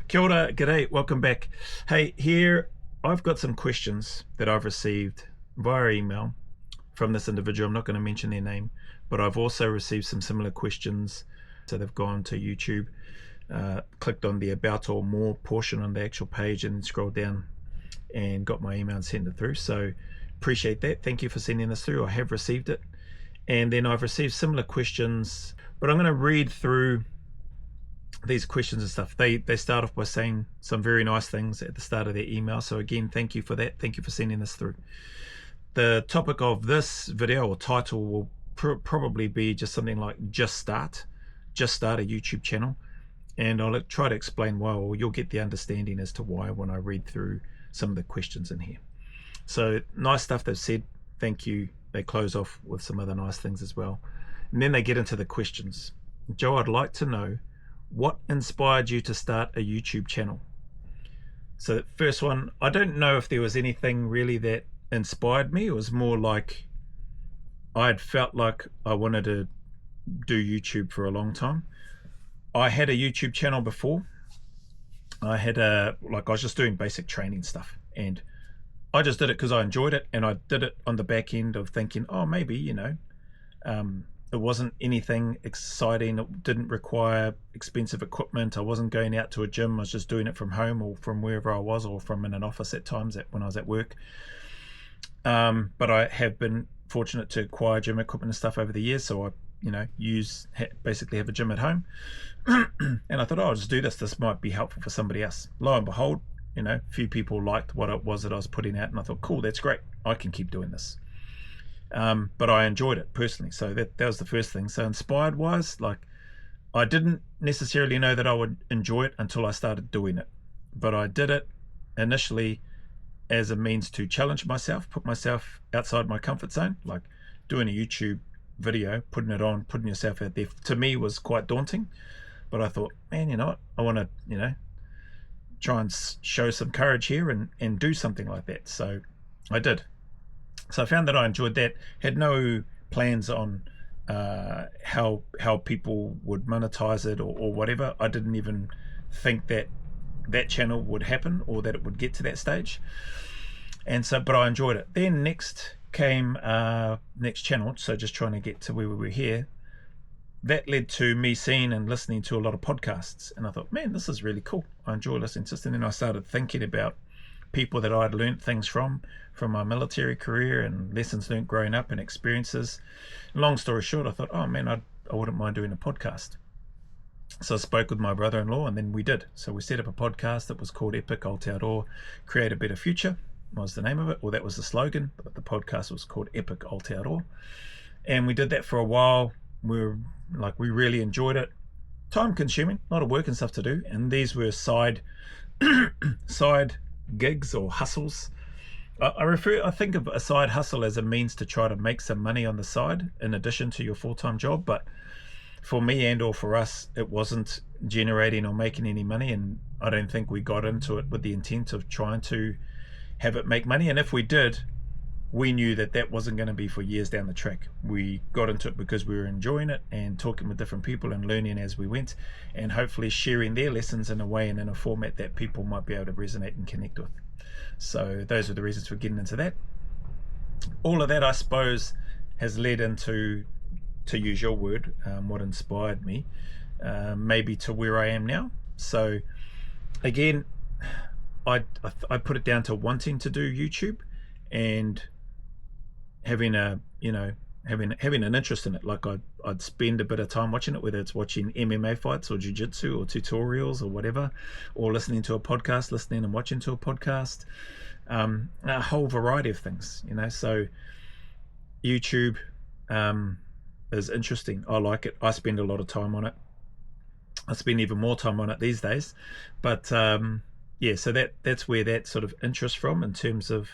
Kia ora, g'day, welcome back. Hey, here I've got some questions that I've received via email from this individual. I'm not going to mention their name, but I've also received some similar questions. So they've gone to YouTube, clicked on the About or More portion on the actual page and scrolled down and got my email and sent it through. So appreciate that. Thank you for sending this through. I have received it. And then I've received similar questions, but I'm going to read through these questions and stuff. They start off by saying some very nice things at the start of their email. So again, thank you for that. Thank you for sending this through. The topic of this video or title will probably be just something like just start a YouTube channel. And I'll try to explain why, or you'll get the understanding as to why when I read through some of the questions in here. So nice stuff they've said. Thank you. They close off with some other nice things as well. And then they get into the questions. Joe, I'd like to know, what inspired you to start a YouTube channel? So the first one, I don't know if there was anything really that inspired me. It was more like I'd felt like I wanted to do YouTube for a long time. I had a YouTube channel before. I was just doing basic training stuff, and I just did it because I enjoyed it, and I did it on the back end of thinking, oh, maybe, it wasn't anything exciting. It didn't require expensive equipment. I wasn't going out to a gym. I was just doing it from home or from wherever I was, or from in an office at times when I was at work. But I have been fortunate to acquire gym equipment and stuff over the years. So I, basically have a gym at home. And I thought, I'll just do this. This might be helpful for somebody else. Lo and behold, a few people liked what it was that I was putting out, and I thought, cool, that's great. I can keep doing this. But I enjoyed it personally, so that was the first thing. So inspired wise, I didn't necessarily know that I would enjoy it until I started doing it, but I did it initially as a means to challenge myself, put myself outside my comfort zone. Like doing a YouTube video, putting it on, putting yourself out there, to me was quite daunting. But I thought, man, you know what, I want to try and show some courage here and do something like that. So I did. So I found that I enjoyed that. Had no plans on how people would monetize it or whatever. I didn't even think that channel would happen or that it would get to that stage. And so, but I enjoyed it. Then next came next channel. So just trying to get to where we were here. That led to me seeing and listening to a lot of podcasts. And I thought, man, this is really cool. I enjoy listening to this. And then I started thinking about people that I'd learned things from my military career and lessons learned growing up and experiences. Long story short, I thought, oh man, I wouldn't mind doing a podcast. So I spoke with my brother-in-law, and then we did. So we set up a podcast that was called Epic Aotearoa Create a Better Future was the name of it, or that was the slogan, but the podcast was called Epic Aotearoa. And we did that for a while. We really enjoyed it. Time consuming, a lot of work and stuff to do. And these were side gigs or hustles. I think of a side hustle as a means to try to make some money on the side in addition to your full-time job. But for me and or for us, it wasn't generating or making any money, and I don't think we got into it with the intent of trying to have it make money. And if we did, we knew that wasn't going to be for years down the track. We got into it because we were enjoying it and talking with different people and learning as we went, and hopefully sharing their lessons in a way and in a format that people might be able to resonate and connect with. So those are the reasons for getting into that. All of that, I suppose, has led into, to use your word, what inspired me, maybe to where I am now. So again, I put it down to wanting to do YouTube and having an interest in it. Like I'd spend a bit of time watching it, whether it's watching MMA fights or jiu-jitsu or tutorials or whatever, or listening to a podcast, listening and watching to a podcast, a whole variety of things, so YouTube is interesting. I like it. I spend a lot of time on it. I spend even more time on it these days, but so that's where that sort of interest from, in terms of,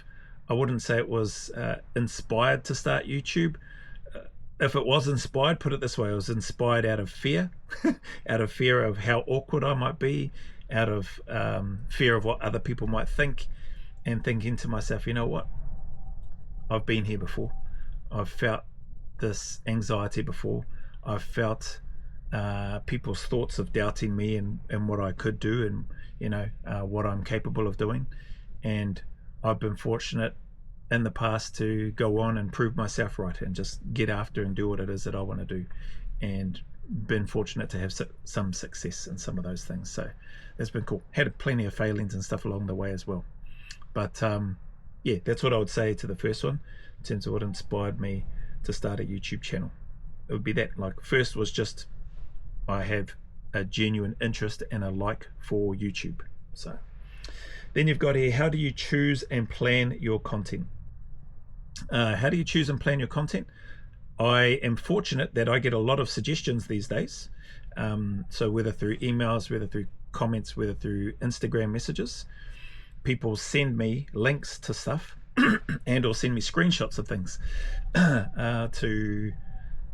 I wouldn't say it was inspired to start YouTube. If it was inspired, put it this way, it was inspired out of fear, out of fear of how awkward I might be, out of fear of what other people might think, and thinking to myself, you know what? I've been here before. I've felt this anxiety before. I've felt people's thoughts of doubting me and what I could do, and what I'm capable of doing. And I've been fortunate in the past to go on and prove myself right and just get after and do what it is that I want to do, and been fortunate to have some success in some of those things. So that's been cool. Had plenty of failings and stuff along the way as well. But yeah, that's what I would say to the first one in terms of what inspired me to start a YouTube channel. It would be that, like, first was just I have a genuine interest and a like for YouTube. So then you've got here, how do you choose and plan your content? How do you choose and plan your content? I am fortunate that I get a lot of suggestions these days. So whether through emails, whether through comments, whether through Instagram messages, people send me links to stuff and or send me screenshots of things to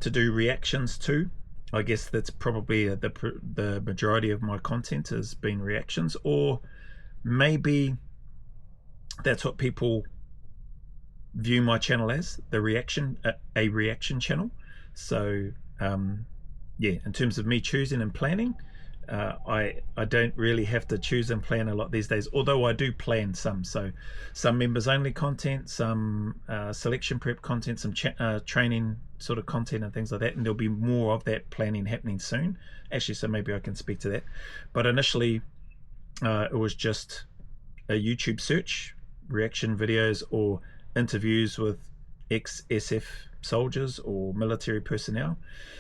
do reactions to. I guess that's probably the majority of my content has been reactions, or maybe that's what people view my channel as, a reaction channel. So yeah, in terms of me choosing and planning, I don't really have to choose and plan a lot these days, although I do plan some. So some members only content, some selection prep content, some training sort of content and things like that, and there'll be more of that planning happening soon actually, so maybe I can speak to that. But initially it was just a YouTube search, reaction videos or interviews with ex-SF soldiers or military personnel,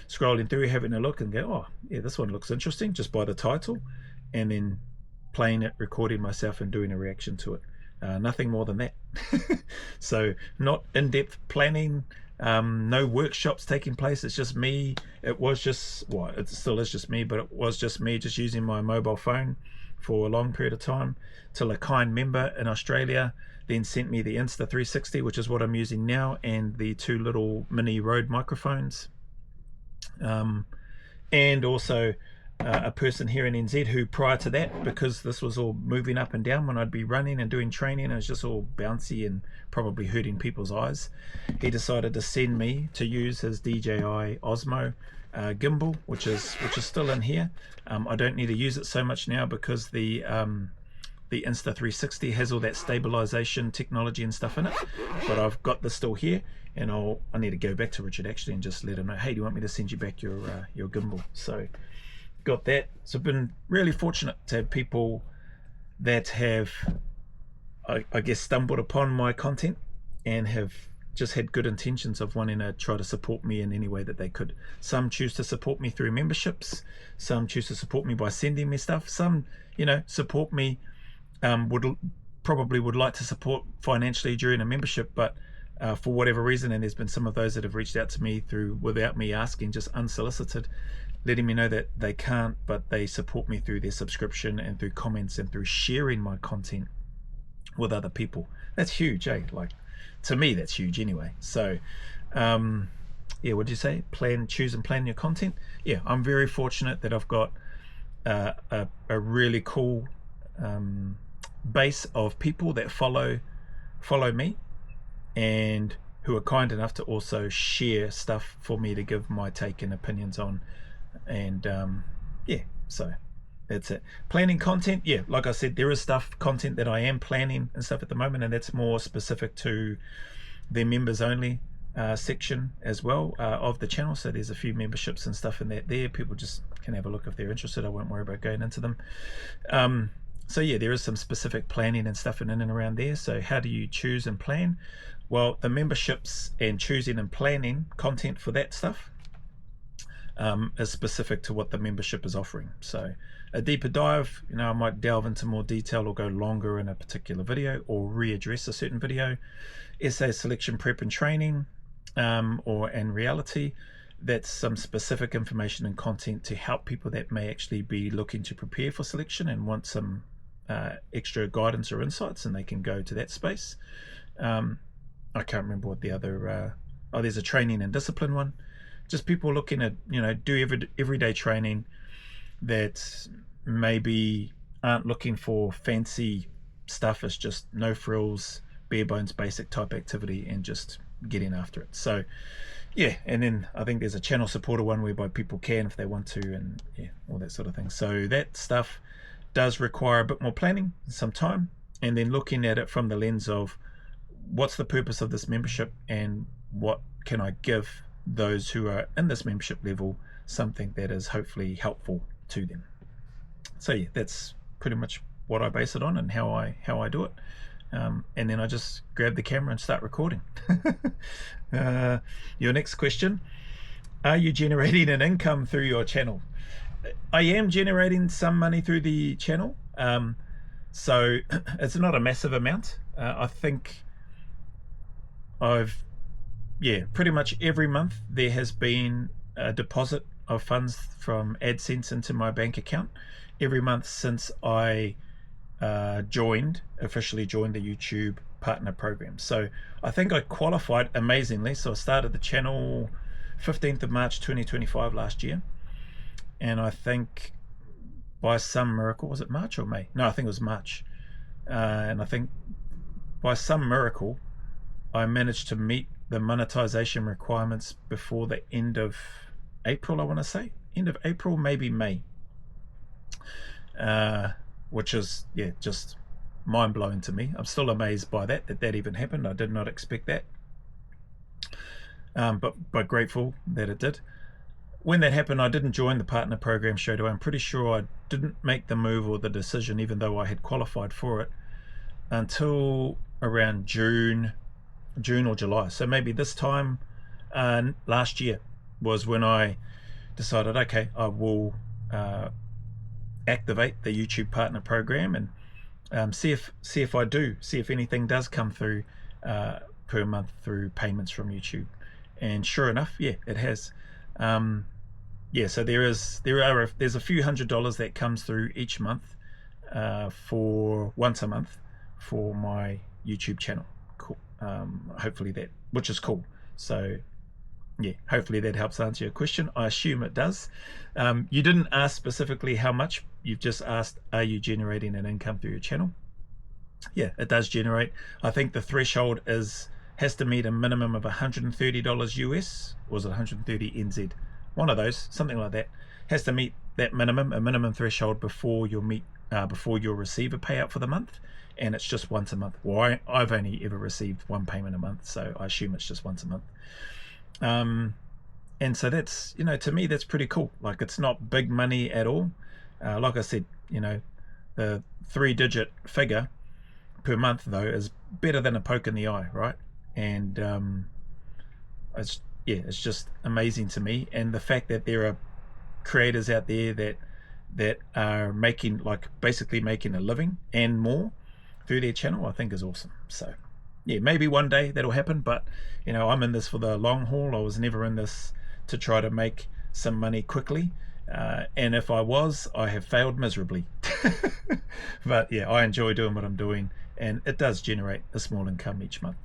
scrolling through, having a look and go, oh yeah, this one looks interesting, just by the title, and then playing it, recording myself and doing a reaction to it. Nothing more than that. So not in-depth planning, no workshops taking place. It's just me. It was just, well, it still is just me, but it was just me just using my mobile phone for a long period of time, till a kind member in Australia then sent me the Insta360, which is what I'm using now, and the two little mini Rode microphones. And also a person here in NZ who, prior to that, because this was all moving up and down when I'd be running and doing training, and it was just all bouncy and probably hurting people's eyes, he decided to send me to use his DJI Osmo gimbal, which is still in here. I don't need to use it so much now because the Insta360 has all that stabilization technology and stuff in it, but I've got this still here, and I need to go back to Richard actually and just let him know, hey, do you want me to send you back your gimbal? So got that. So I've been really fortunate to have people that have I guess stumbled upon my content and have just had good intentions of wanting to try to support me in any way that they could. Some choose to support me through memberships, some choose to support me by sending me stuff, some support me would like to support financially during a membership, but for whatever reason, and there's been some of those that have reached out to me without me asking, just unsolicited, letting me know that they can't, but they support me through their subscription and through comments and through sharing my content with other people. That's huge, eh? Like, to me, that's huge anyway. So yeah, what did you say? Choose and plan your content. Yeah, I'm very fortunate that I've got a really cool base of people that follow me and who are kind enough to also share stuff for me to give my take and opinions on. And yeah, so that's it. Planning content, yeah, like I said, there is content that I am planning and stuff at the moment, and that's more specific to the members only section as well of the channel. So there's a few memberships and stuff in that there. People just can have a look if they're interested. I won't worry about going into them. So yeah, there is some specific planning and stuff in and around there. So how do you choose and plan? Well, the memberships and choosing and planning content for that stuff is specific to what the membership is offering. So a deeper dive, I might delve into more detail or go longer in a particular video or readdress a certain video. Essay selection prep and training and reality, that's some specific information and content to help people that may actually be looking to prepare for selection and want some extra guidance or insights, and they can go to that space. I can't remember what the other there's a training and discipline one. Just people looking at do everyday training that maybe aren't looking for fancy stuff. It's just no frills, bare bones, basic type activity, and just getting after it. So yeah, and then I think there's a channel supporter one whereby people can if they want to, and yeah, all that sort of thing. So that stuff does require a bit more planning, some time, and then looking at it from the lens of what's the purpose of this membership and what can I give those who are in this membership level something that is hopefully helpful to them. So yeah, that's pretty much what I base it on and how I do it. And then I just grab the camera and start recording. Your next question: are you generating an income through your channel? I am generating some money through the channel, so it's not a massive amount. I think pretty much every month there has been a deposit of funds from AdSense into my bank account every month since I officially joined the YouTube partner program. So I think I qualified amazingly. So I started the channel 15th of March 2025 last year, and I think by some miracle, was it March or May? No, I think it was March. And I think by some miracle I managed to meet the monetization requirements before the end of April. I want to say end of April, maybe May, which is just mind-blowing to me. I'm still amazed by that even happened. I did not expect that, but grateful that it did. When that happened, I didn't join the partner program straight away. I'm pretty sure I didn't make the move or the decision, even though I had qualified for it, until around June or July. So maybe this time last year was when I decided, okay, I will activate the YouTube partner program and see if anything does come through per month through payments from YouTube. And sure enough, yeah, it has. So there's a few $100s that comes through each month for once a month for my YouTube channel. Cool. Hopefully that, which is cool. So yeah, hopefully that helps answer your question. I assume it does. You didn't ask specifically how much. You've just asked, are you generating an income through your channel? Yeah, it does generate. I think the threshold has to meet a minimum of $130 US, or was it 130 NZ? One of those, something like that. Has to meet that a minimum threshold before you'll receive a payout for the month, and it's just once a month. Well, I've only ever received one payment a month, so I assume it's just once a month. And so that's, to me, that's pretty cool. Like, it's not big money at all. Like I said, the 3-digit figure per month though is better than a poke in the eye, right? And it's just amazing to me. And the fact that there are creators out there that are basically making a living and more through their channel, I think is awesome. So yeah, maybe one day that'll happen, but I'm in this for the long haul. I was never in this to try to make some money quickly, and if I was, I have failed miserably. But yeah, I enjoy doing what I'm doing, and it does generate a small income each month.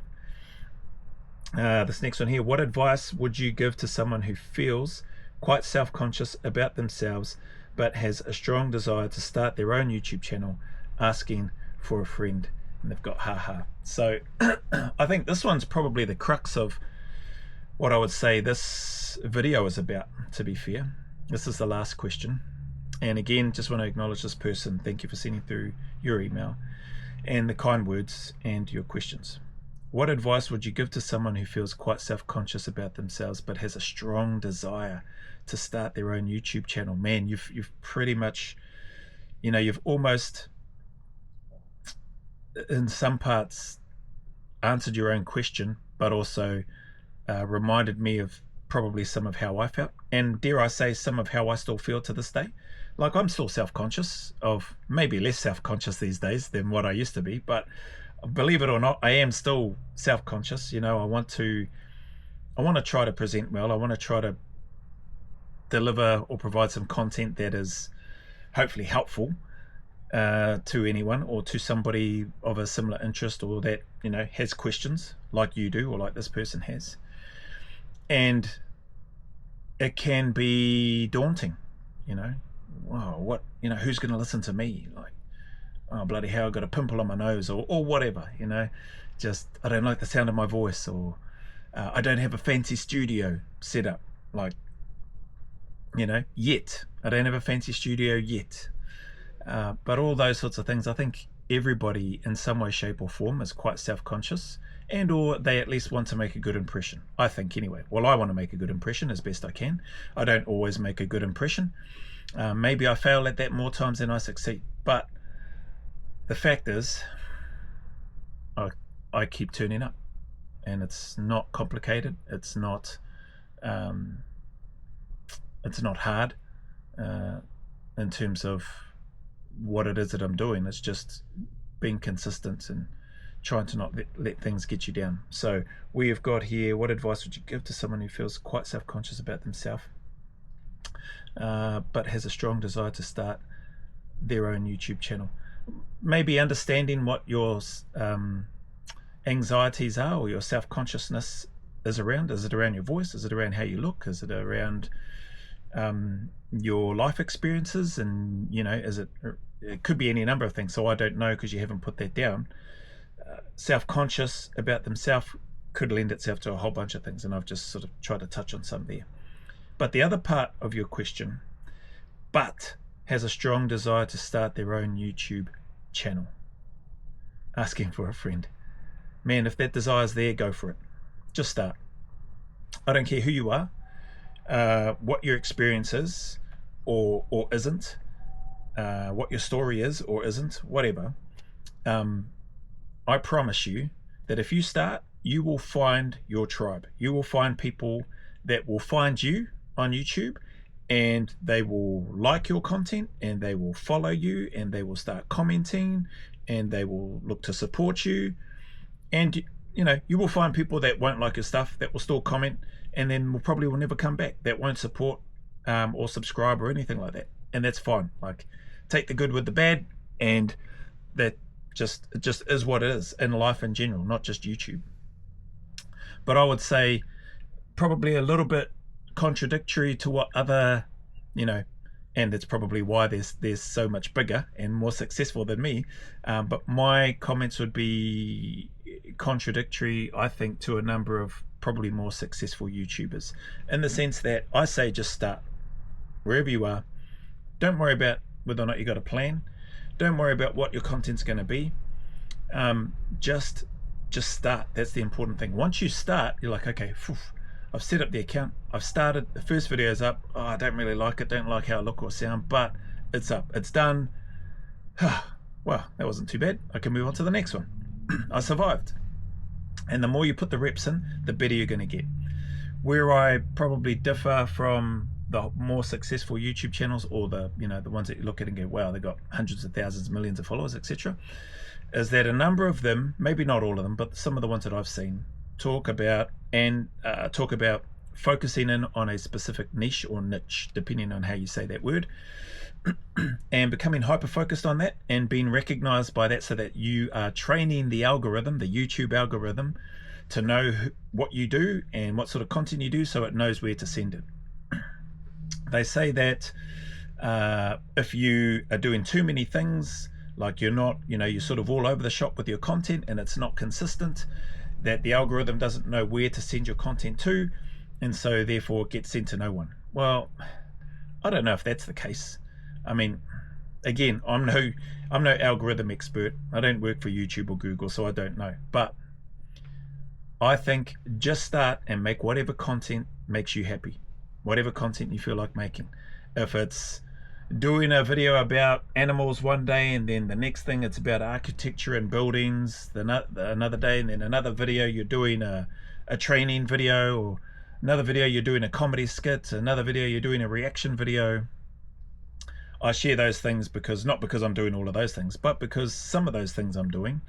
This next one here: what advice would you give to someone who feels quite self-conscious about themselves but has a strong desire to start their own YouTube channel, asking for a friend, and they've got haha? So I think this one's probably the crux of what I would say this video is about, to be fair. This is the last question, and again, just want to acknowledge this person. Thank you for sending through your email and the kind words and your questions. What advice would you give to someone who feels quite self-conscious about themselves but has a strong desire to start their own YouTube channel? Man, you've pretty much, you've almost, in some parts, answered your own question, but also reminded me of probably some of how I felt, and dare I say, some of how I still feel to this day. Like, I'm still self-conscious, of maybe less self-conscious these days than what I used to be, but believe it or not, I am still self-conscious. I want to try to present well. I want to try to deliver or provide some content that is hopefully helpful to anyone, or to somebody of a similar interest, or that has questions like you do, or like this person has. And it can be daunting, wow, what, who's going to listen to me? Like, oh bloody hell, I got a pimple on my nose, or whatever, just I don't like the sound of my voice, or I don't have a fancy studio set up, like, yet. I don't have a fancy studio yet. But all those sorts of things, I think everybody in some way, shape or form is quite self-conscious, and or they at least want to make a good impression, I think, anyway. Well, I want to make a good impression as best I can. I don't always make a good impression. Maybe I fail at that more times than I succeed, but the fact is I keep turning up, and it's not complicated. It's not hard in terms of what it is that I'm doing. It's just being consistent and trying to not let things get you down. So we have got here, what advice would you give to someone who feels quite self-conscious about themselves, but has a strong desire to start their own YouTube channel? Maybe understanding what your anxieties are, or your self-consciousness is around. Is it around your voice? Is it around how you look? Is it around your life experiences? And it could be any number of things, so I don't know because you haven't put that down. Self-conscious about themselves could lend itself to a whole bunch of things, and I've just sort of tried to touch on some there. But the other part of your question, but has a strong desire to start their own YouTube channel, asking for a friend. Man, if that desire's there, go for it. Just start. I don't care who you are, what your experience is or isn't, what your story is or isn't, whatever. I promise you that if you start, you will find your tribe. You will find people that will find you on YouTube, and they will like your content, and they will follow you, and they will start commenting, and they will look to support you. And you will find people that won't like your stuff, that will still comment, and then probably will never come back, that won't support or subscribe or anything like that. And that's fine. Like, take the good with the bad, and that it just is what it is in life in general, not just YouTube. But I would say probably a little bit contradictory to what other, and that's probably why there's so much bigger and more successful than me. But my comments would be contradictory, I think, to a number of probably more successful YouTubers, in the sense that I say just start wherever you are. Don't worry about whether or not you got a plan. Don't worry about what your content's going to be. Just start. That's the important thing. Once you start, you're like, okay, I've set up the account, I've started, the first video's up. Oh, I don't really like it, don't like how I look or sound, but it's up, it's done. Well, that wasn't too bad. I can move on to the next one. I survived. And the more you put the reps in, the better you're going to get. Where I probably differ from the more successful YouTube channels, or the ones that you look at and go, wow, they've got hundreds of thousands, millions of followers, etc., is that a number of them, maybe not all of them, but some of the ones that I've seen, talk about focusing in on a specific niche or niche, depending on how you say that word, and becoming hyper focused on that and being recognized by that, so that you are training the algorithm, the YouTube algorithm, to know what you do and what sort of content you do, so it knows where to send it. They say that if you are doing too many things, like you're sort of all over the shop with your content and it's not consistent, that the algorithm doesn't know where to send your content to, and so therefore it gets sent to no one. Well, I don't know if that's the case. I mean, again, I'm no algorithm expert. I don't work for YouTube or Google, so I don't know. But I think just start and make whatever content makes you happy, whatever content you feel like making. If it's doing a video about animals one day, and then the next thing it's about architecture and buildings another day, and then another video you're doing a training video, or another video you're doing a comedy skit, another video you're doing a reaction video. I share those things not because I'm doing all of those things, but because some of those things I'm doing,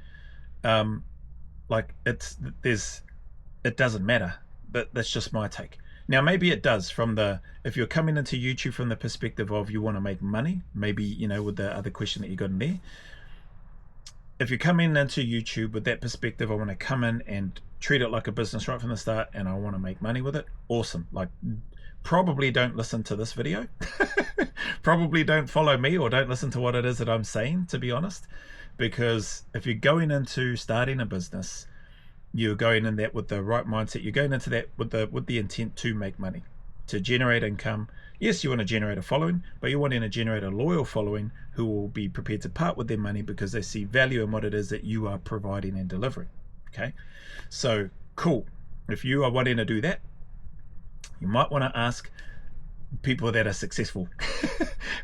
it doesn't matter. But that's just my take. Now, maybe it does if you're coming into YouTube from the perspective of you want to make money, maybe, with the other question that you got in there. If you're coming into YouTube with that perspective, I want to come in and treat it like a business right from the start, and I want to make money with it, awesome. Like, probably don't listen to this video. Probably don't follow me, or don't listen to what it is that I'm saying, to be honest. Because if you're going into starting a business, you're going in that with the right mindset. You're going into that with the intent to make money, to generate income. Yes, you want to generate a following, but you want to generate a loyal following who will be prepared to part with their money because they see value in what it is that you are providing and delivering. Okay, so cool. If you are wanting to do that, you might want to ask people that are successful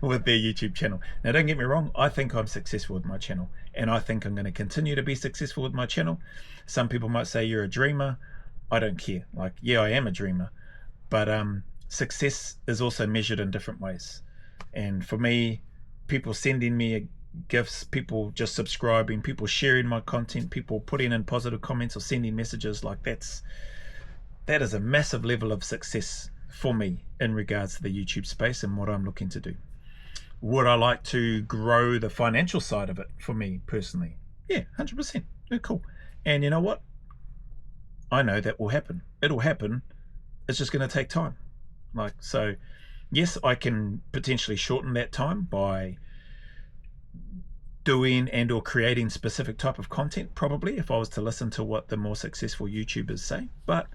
with their YouTube channel. Now, don't get me wrong, I think I'm successful with my channel, and I think I'm going to continue to be successful with my channel. Some people might say you're a dreamer. I don't care. Like, yeah, I am a dreamer, but success is also measured in different ways. And for me, people sending me gifts, people just subscribing, people sharing my content, people putting in positive comments or sending messages, like that is a massive level of success for me in regards to the YouTube space and what I'm looking to do. Would I like to grow the financial side of it for me personally? Yeah, 100%. Yeah, cool. And you know what? I know that will happen. It'll happen. It's just going to take time. Like, so yes, I can potentially shorten that time by doing and or creating specific type of content, probably, if I was to listen to what the more successful YouTubers say. But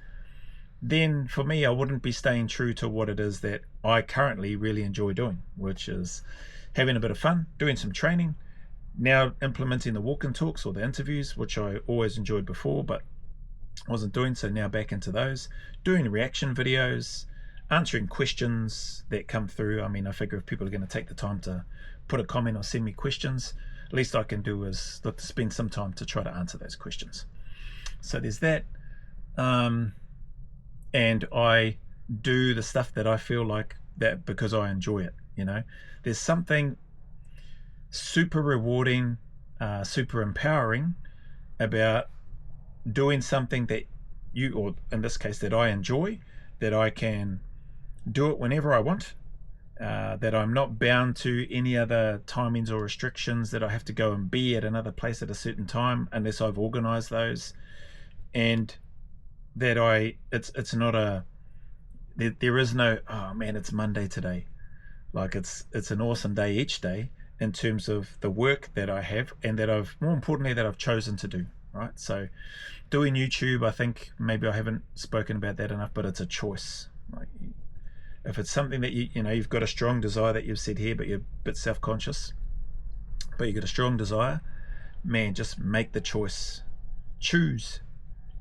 then for me, I wouldn't be staying true to what it is that I currently really enjoy doing, which is having a bit of fun, doing some training, now implementing the walk and talks or the interviews, which I always enjoyed before but wasn't doing, so now back into those, doing reaction videos, answering questions that come through. I mean, I figure if people are going to take the time to put a comment or send me questions, least I can do is look to spend some time to try to answer those questions. So there's that. And I do the stuff that I feel like that because I enjoy it. You know, there's something super rewarding, super empowering about doing something that you, or in this case that I enjoy, that I can do it whenever I want, that I'm not bound to any other timings or restrictions, that I have to go and be at another place at a certain time unless I've organized those, and that it's not a, there is no, oh man, it's Monday today. Like it's an awesome day each day in terms of the work that I have and that I've, more importantly, that I've chosen to do, right? So doing YouTube, I think maybe I haven't spoken about that enough, but it's a choice. Like, if it's something that you know, you've got a strong desire that you've said here, but you're a bit self-conscious, but you've got a strong desire, man, just make the choice. Choose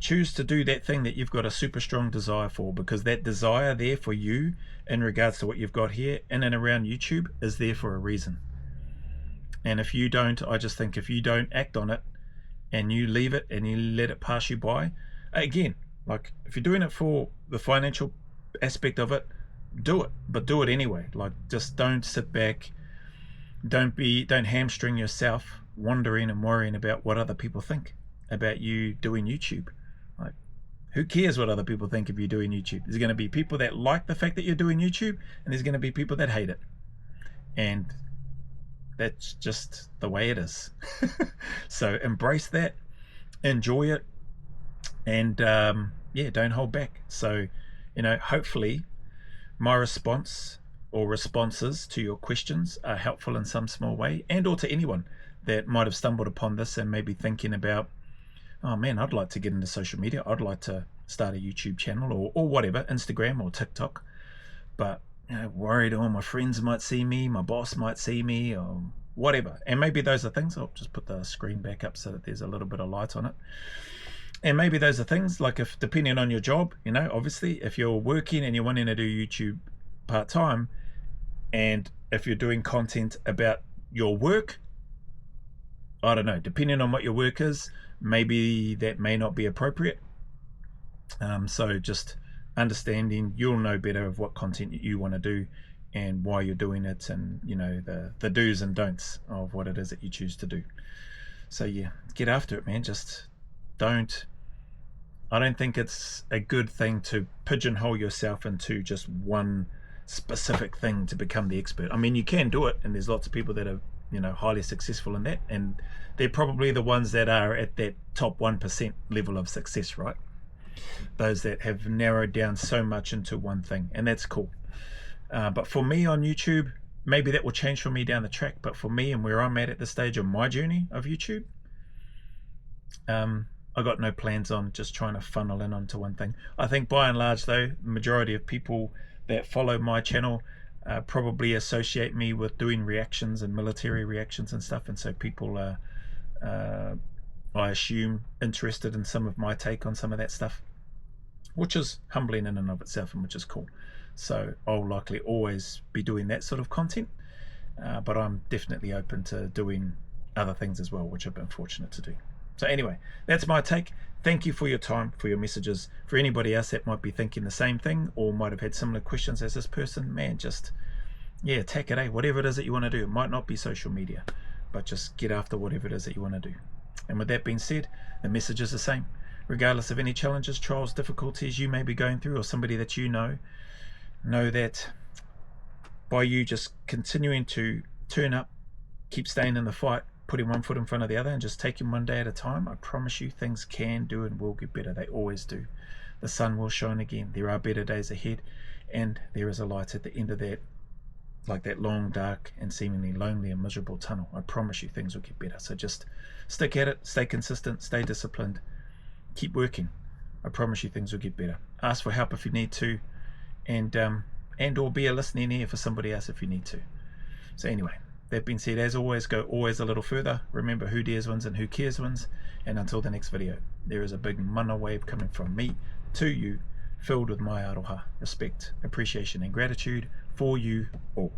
to do that thing that you've got a super strong desire for, because that desire there for you in regards to what you've got here in and around YouTube is there for a reason. And if you don't, I just think if you don't act on it and you leave it and you let it pass you by, again, like if you're doing it for the financial aspect of it, do it, but do it anyway. Like, just don't sit back, don't hamstring yourself wondering and worrying about what other people think about you doing YouTube. Like, who cares what other people think of you doing YouTube? There's going to be people that like the fact that you're doing YouTube, and there's going to be people that hate it, and that's just the way it is. So embrace that, enjoy it, and yeah, don't hold back. So, you know, hopefully my response or responses to your questions are helpful in some small way, and or to anyone that might have stumbled upon this and maybe thinking about, oh man, I'd like to get into social media, I'd like to start a YouTube channel or whatever, Instagram or TikTok, but you know, worried, oh, my friends might see me, my boss might see me, or whatever. And maybe those are things, I'll just put the screen back up so that there's a little bit of light on it. And maybe those are things like, if depending on your job, you know, obviously if you're working and you're wanting to do YouTube part-time, and if you're doing content about your work, I don't know, depending on what your work is, maybe that may not be appropriate. So just understanding, you'll know better of what content you want to do and why you're doing it, and you know, the do's and don'ts of what it is that you choose to do. So yeah, get after it, man. Just I don't think it's a good thing to pigeonhole yourself into just one specific thing to become the expert. I mean, you can do it, and there's lots of people that are, you know, highly successful in that, and they're probably the ones that are at that top 1% level of success, right? Those that have narrowed down so much into one thing, and that's cool. But for me on YouTube, maybe that will change for me down the track, but for me and where I'm at this stage of my journey of YouTube, I got no plans on just trying to funnel in onto one thing. I think by and large, though, the majority of people that follow my channel probably associate me with doing reactions and military reactions and stuff, and so people are, I assume, interested in some of my take on some of that stuff, which is humbling in and of itself, and which is cool. So I'll likely always be doing that sort of content, but I'm definitely open to doing other things as well, which I've been fortunate to do. So anyway, that's my take. Thank you for your time, for your messages. For anybody else that might be thinking the same thing or might have had similar questions as this person, man, just, yeah, attack it, whatever it is that you want to do. It might not be social media, but just get after whatever it is that you want to do. And with that being said, the message is the same. Regardless of any challenges, trials, difficulties you may be going through, or somebody that you know that by you just continuing to turn up, keep staying in the fight, putting one foot in front of the other and just taking one day at a time, I promise you things can do and will get better. They always do. The sun will shine again. There are better days ahead, and there is a light at the end of that, like that long, dark and seemingly lonely and miserable tunnel. I promise you things will get better. So just stick at it, stay consistent, stay disciplined, keep working. I promise you things will get better. Ask for help if you need to, and or be a listening ear for somebody else if you need to. So anyway, that being said, as always, go always a little further. Remember, who dares wins and who cares wins. And until the next video, there is a big mana wave coming from me to you, filled with my aroha, respect, appreciation and gratitude for you all.